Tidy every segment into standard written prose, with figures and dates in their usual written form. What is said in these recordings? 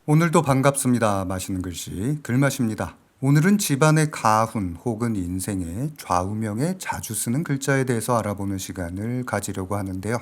오늘도 반갑습니다. 맛있는 글씨 글맛입니다. 오늘은 집안의 가훈 혹은 인생의 좌우명에 자주 쓰는 글자에 대해서 알아보는 시간을 가지려고 하는데요.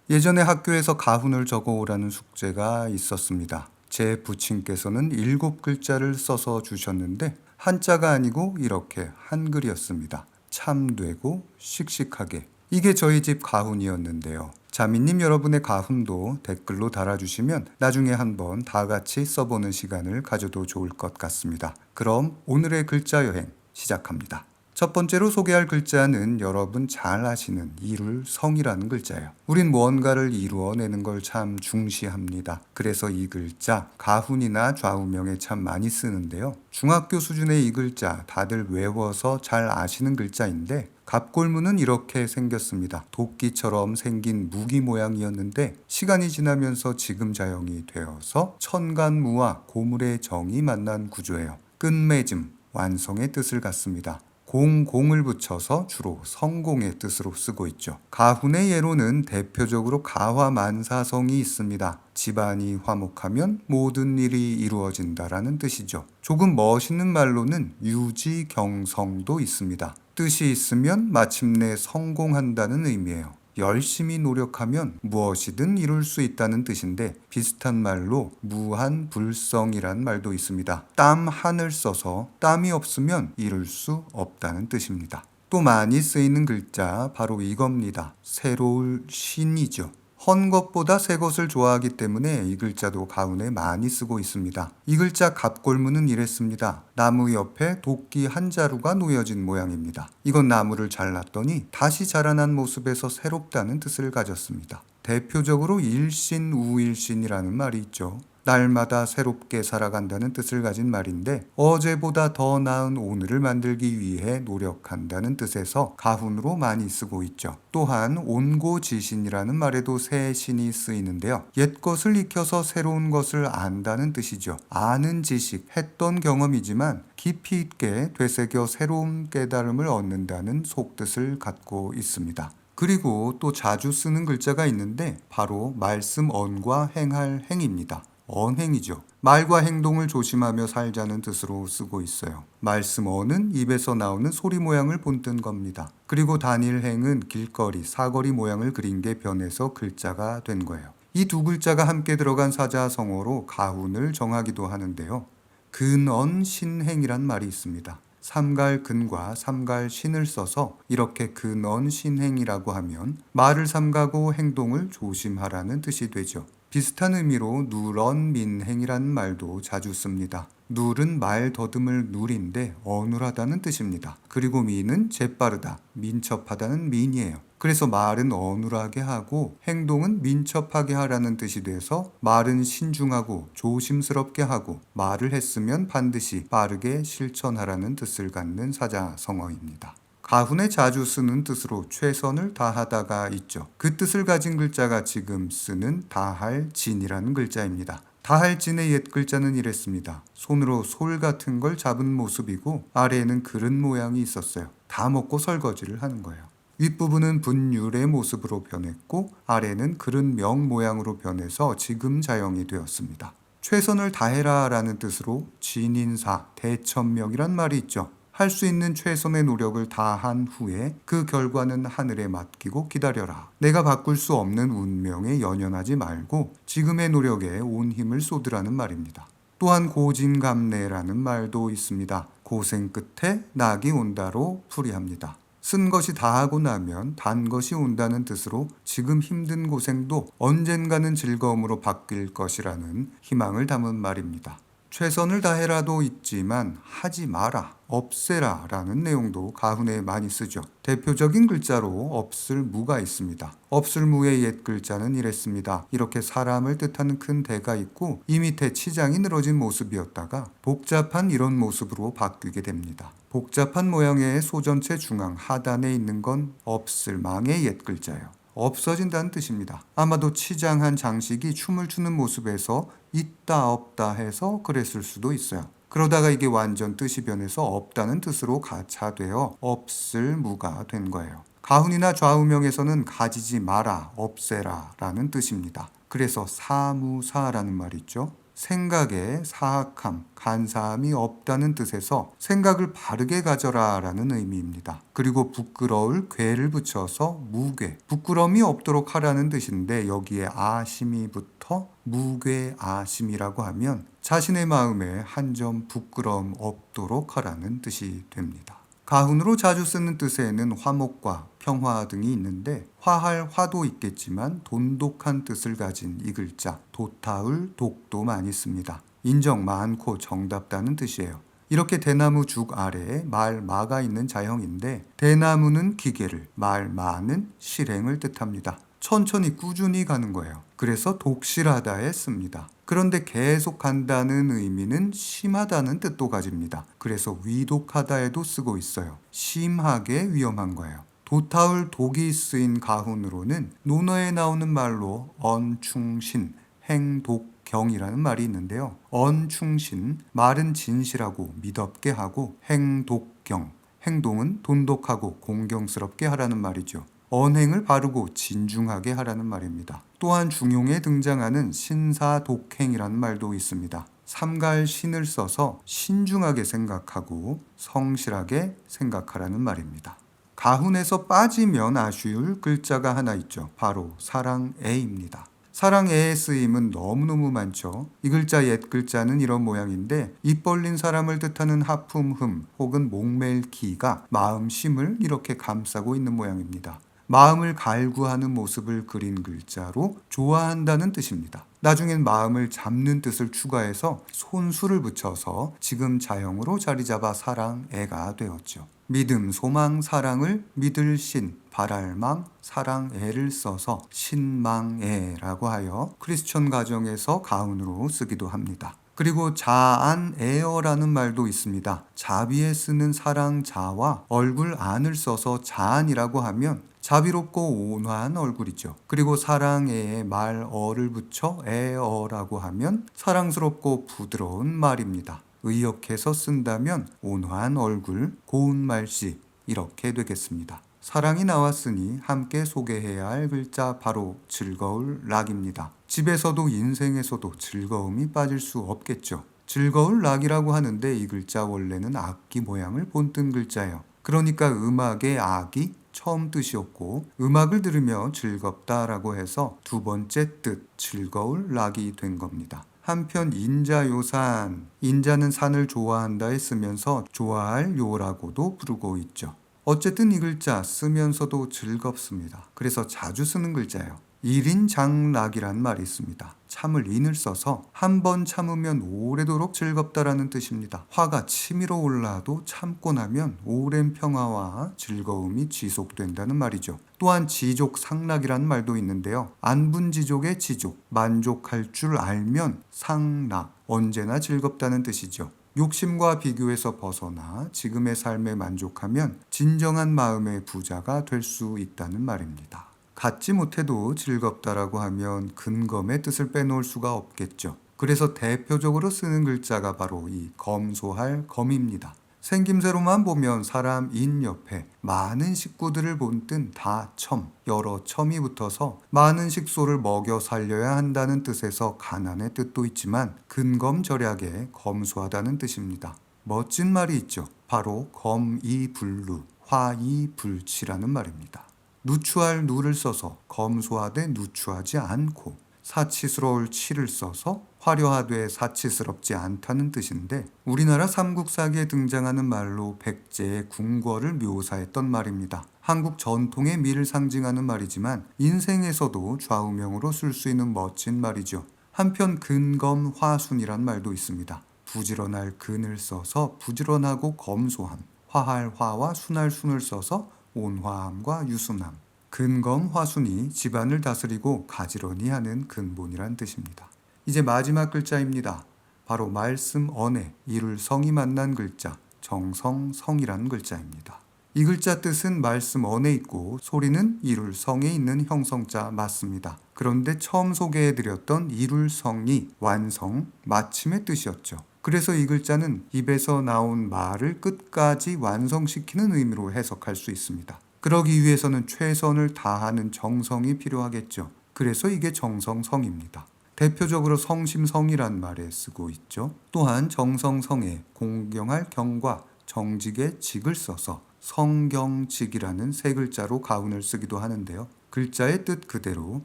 예전에 학교에서 가훈을 적어오라는 숙제가 있었습니다. 제 부친께서는 7글자를 써서 주셨는데 한자가 아니고 이렇게 한글이었습니다. 참되고 씩씩하게. 이게 저희 집 가훈이었는데요. 자매님 여러분의 가훈도 댓글로 달아주시면 나중에 한번 다 같이 써보는 시간을 가져도 좋을 것 같습니다. 그럼 오늘의 글자 여행 시작합니다. 첫 번째로 소개할 글자는 여러분 잘 아시는 이룰 성이라는 글자예요. 우린 무언가를 이루어내는 걸 참 중시합니다. 그래서 이 글자 가훈이나 좌우명에 참 많이 쓰는데요. 중학교 수준의 이 글자 다들 외워서 잘 아시는 글자인데 갑골무는 이렇게 생겼습니다. 도끼처럼 생긴 무기 모양이었는데 시간이 지나면서 지금 자형이 되어서 천간무와 고물의 정이 만난 구조예요. 끝맺음, 완성의 뜻을 갖습니다. 공을 붙여서 주로 성공의 뜻으로 쓰고 있죠. 가훈의 예로는 대표적으로 가화만사성이 있습니다. 집안이 화목하면 모든 일이 이루어진다라는 뜻이죠. 조금 멋있는 말로는 유지경성도 있습니다. 뜻이 있으면 마침내 성공한다는 의미예요. 열심히 노력하면 무엇이든 이룰 수 있다는 뜻인데 비슷한 말로 무한불성이란 말도 있습니다. 땀 한을 써서 땀이 없으면 이룰 수 없다는 뜻입니다. 또 많이 쓰이는 글자 바로 이겁니다. 새로울 신이죠. 헌 것보다 새 것을 좋아하기 때문에 이 글자도 가훈에 많이 쓰고 있습니다. 이 글자 갑골무는 이랬습니다. 나무 옆에 도끼 한 자루가 놓여진 모양입니다. 이건 나무를 잘랐더니 다시 자라난 모습에서 새롭다는 뜻을 가졌습니다. 대표적으로 일신우일신이라는 말이 있죠. 날마다 새롭게 살아간다는 뜻을 가진 말인데 어제보다 더 나은 오늘을 만들기 위해 노력한다는 뜻에서 가훈으로 많이 쓰고 있죠. 또한 온고지신이라는 말에도 새 신이 쓰이는데요. 옛 것을 익혀서 새로운 것을 안다는 뜻이죠. 아는 지식, 했던 경험이지만 깊이 있게 되새겨 새로운 깨달음을 얻는다는 속뜻을 갖고 있습니다. 그리고 또 자주 쓰는 글자가 있는데 바로 말씀 언과 행할 행입니다. 언행이죠. 말과 행동을 조심하며 살자는 뜻으로 쓰고 있어요. 말씀 언은 입에서 나오는 소리 모양을 본뜬 겁니다. 그리고 단일 행은 길거리, 사거리 모양을 그린 게 변해서 글자가 된 거예요. 이 두 글자가 함께 들어간 사자성어로 가훈을 정하기도 하는데요. 근언신행이란 말이 있습니다. 삼갈근과 삼갈신을 써서 이렇게 근언신행이라고 하면 말을 삼가고 행동을 조심하라는 뜻이 되죠. 비슷한 의미로 누런민행이라는 말도 자주 씁니다. 눌은 말 더듬을 눌인데 어눌하다는 뜻입니다. 그리고 민은 재빠르다, 민첩하다는 민이에요. 그래서 말은 어눌하게 하고 행동은 민첩하게 하라는 뜻이 돼서 말은 신중하고 조심스럽게 하고 말을 했으면 반드시 빠르게 실천하라는 뜻을 갖는 사자성어입니다. 가훈에 자주 쓰는 뜻으로 최선을 다하다가 있죠. 그 뜻을 가진 글자가 지금 쓰는 다할진이라는 글자입니다. 다할진의 옛 글자는 이랬습니다. 손으로 솔 같은 걸 잡은 모습이고 아래에는 그릇 모양이 있었어요. 다 먹고 설거지를 하는 거예요. 윗부분은 분율의 모습으로 변했고 아래는 그릇명 모양으로 변해서 지금 자형이 되었습니다. 최선을 다해라 라는 뜻으로 진인사, 대천명이란 말이 있죠. 할 수 있는 최선의 노력을 다한 후에 그 결과는 하늘에 맡기고 기다려라. 내가 바꿀 수 없는 운명에 연연하지 말고 지금의 노력에 온 힘을 쏟으라는 말입니다. 또한 고진감래라는 말도 있습니다. 고생 끝에 낙이 온다로 풀이합니다. 쓴 것이 다 하고 나면 단 것이 온다는 뜻으로 지금 힘든 고생도 언젠가는 즐거움으로 바뀔 것이라는 희망을 담은 말입니다. 최선을 다해라도 있지만 하지 마라, 없애라 라는 내용도 가훈에 많이 쓰죠. 대표적인 글자로 없을 무가 있습니다. 없을 무의 옛 글자는 이랬습니다. 이렇게 사람을 뜻하는 큰 대가 있고 이 밑에 치장이 늘어진 모습이었다가 복잡한 이런 모습으로 바뀌게 됩니다. 복잡한 모양의 소전체 중앙 하단에 있는 건 없을 망의 옛 글자예요. 없어진다는 뜻입니다. 아마도 치장한 장식이 춤을 추는 모습에서 있다 없다 해서 그랬을 수도 있어요. 그러다가 이게 완전 뜻이 변해서 없다는 뜻으로 가차되어 없을 무가 된 거예요. 가훈이나 좌우명에서는 가지지 마라, 없애라 라는 뜻입니다. 그래서 사무사라는 말이 있죠. 생각에 사악함, 간사함이 없다는 뜻에서 생각을 바르게 가져라 라는 의미입니다. 그리고 부끄러울 괴를 붙여서 무괴, 부끄러움이 없도록 하라는 뜻인데 여기에 아심이 붙어 무괴아심이라고 하면 자신의 마음에 한 점 부끄러움 없도록 하라는 뜻이 됩니다. 가훈으로 자주 쓰는 뜻에는 화목과 평화 등이 있는데 화할 화도 있겠지만 돈독한 뜻을 가진 이 글자 도타울 독도 많이 씁니다. 인정 많고 정답다는 뜻이에요. 이렇게 대나무 죽 아래에 말 마가 있는 자형인데 대나무는 기계를, 말 마는 실행을 뜻합니다. 천천히 꾸준히 가는 거예요. 그래서 독실하다에 씁니다. 그런데 계속 간다는 의미는 심하다는 뜻도 가집니다. 그래서 위독하다에도 쓰고 있어요. 심하게 위험한 거예요. 도타울 독이 쓰인 가훈으로는 논어에 나오는 말로 언충신, 행독경이라는 말이 있는데요. 언충신, 말은 진실하고 미덥게 하고 행독경, 행동은 돈독하고 공경스럽게 하라는 말이죠. 언행을 바르고 진중하게 하라는 말입니다. 또한 중용에 등장하는 신사독행이라는 말도 있습니다. 삼갈 신을 써서 신중하게 생각하고 성실하게 생각하라는 말입니다. 가훈에서 빠지면 아쉬울 글자가 하나 있죠. 바로 사랑애입니다. 사랑애의 쓰임은 너무너무 많죠. 이 글자 옛 글자는 이런 모양인데 입 벌린 사람을 뜻하는 하품흠 혹은 목멜기가 마음심을 이렇게 감싸고 있는 모양입니다. 마음을 갈구하는 모습을 그린 글자로 좋아한다는 뜻입니다. 나중엔 마음을 잡는 뜻을 추가해서 손수를 붙여서 지금 자형으로 자리 잡아 사랑애가 되었죠. 믿음, 소망, 사랑을 믿을 신, 바랄망, 사랑애를 써서 신망애라고 하여 크리스천 가정에서 가훈으로 쓰기도 합니다. 그리고 자안애어라는 말도 있습니다. 자비에 쓰는 사랑자와 얼굴 안을 써서 자안이라고 하면 자비롭고 온화한 얼굴이죠. 그리고 사랑애에 말어를 붙여 애어라고 하면 사랑스럽고 부드러운 말입니다. 의역해서 쓴다면 온화한 얼굴, 고운 말씨 이렇게 되겠습니다. 사랑이 나왔으니 함께 소개해야 할 글자 바로 즐거울 락입니다. 집에서도 인생에서도 즐거움이 빠질 수 없겠죠. 즐거울 락이라고 하는데 이 글자 원래는 악기 모양을 본뜬 글자예요. 그러니까 음악의 악이 처음 뜻이었고 음악을 들으며 즐겁다라고 해서 두 번째 뜻 즐거울 락이 된 겁니다. 한편 인자요산, 인자는 산을 좋아한다에 쓰면서 좋아할 요라고도 부르고 있죠. 어쨌든 이 글자 쓰면서도 즐겁습니다. 그래서 자주 쓰는 글자예요. 일인장락이란 말이 있습니다. 참을 인을 써서 한 번 참으면 오래도록 즐겁다라는 뜻입니다. 화가 치밀어 올라도 참고 나면 오랜 평화와 즐거움이 지속된다는 말이죠. 또한 지족상락이라는 말도 있는데요. 안분지족의 지족, 만족할 줄 알면 상락, 언제나 즐겁다는 뜻이죠. 욕심과 비교에서 벗어나 지금의 삶에 만족하면 진정한 마음의 부자가 될 수 있다는 말입니다. 갖지 못해도 즐겁다라고 하면 근검의 뜻을 빼놓을 수가 없겠죠. 그래서 대표적으로 쓰는 글자가 바로 이 검소할 검입니다. 생김새로만 보면 사람 인 옆에 많은 식구들을 본뜬 다첨, 여러 첨이 붙어서 많은 식소를 먹여 살려야 한다는 뜻에서 가난의 뜻도 있지만 근검절약에 검소하다는 뜻입니다. 멋진 말이 있죠. 바로 검이불루, 화이불치라는 말입니다. 누추할 누를 써서 검소하되 누추하지 않고 사치스러울 치를 써서 화려하되 사치스럽지 않다는 뜻인데 우리나라 삼국사기에 등장하는 말로 백제의 궁궐을 묘사했던 말입니다. 한국 전통의 미를 상징하는 말이지만 인생에서도 좌우명으로 쓸 수 있는 멋진 말이죠. 한편 근검화순이란 말도 있습니다. 부지런할 근을 써서 부지런하고 검소함, 화할 화와 순할 순을 써서 온화함과 유순함. 근검화순이 집안을 다스리고 가지런히 하는 근본이란 뜻입니다. 이제 마지막 글자입니다. 바로 말씀 언에 이룰 성이 만난 글자 정성성이라는 글자입니다. 이 글자 뜻은 말씀 언에 있고 소리는 이룰 성에 있는 형성자 맞습니다. 그런데 처음 소개해드렸던 이룰 성이 완성, 마침의 뜻이었죠. 그래서 이 글자는 입에서 나온 말을 끝까지 완성시키는 의미로 해석할 수 있습니다. 그러기 위해서는 최선을 다하는 정성이 필요하겠죠. 그래서 이게 정성성입니다. 대표적으로 성심성이란 말에 쓰고 있죠. 또한 정성성에 공경할 경과 정직의 직을 써서 성경직이라는 세 글자로 가훈을 쓰기도 하는데요. 글자의 뜻 그대로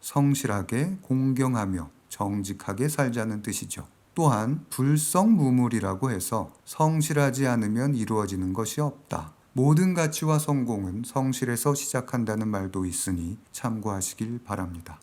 성실하게 공경하며 정직하게 살자는 뜻이죠. 또한 불성무물이라고 해서 성실하지 않으면 이루어지는 것이 없다. 모든 가치와 성공은 성실에서 시작한다는 말도 있으니 참고하시길 바랍니다.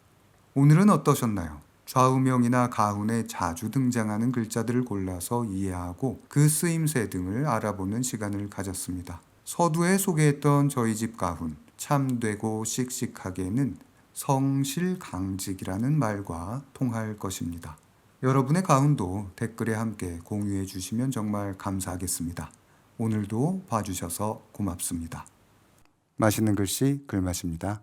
오늘은 어떠셨나요? 좌우명이나 가훈에 자주 등장하는 글자들을 골라서 이해하고 그 쓰임새 등을 알아보는 시간을 가졌습니다. 서두에 소개했던 저희 집 가훈, 참되고 씩씩하게는 성실강직이라는 말과 통할 것입니다. 여러분의 가훈도 댓글에 함께 공유해 주시면 정말 감사하겠습니다. 오늘도 봐주셔서 고맙습니다. 맛있는 글씨 글맛입니다.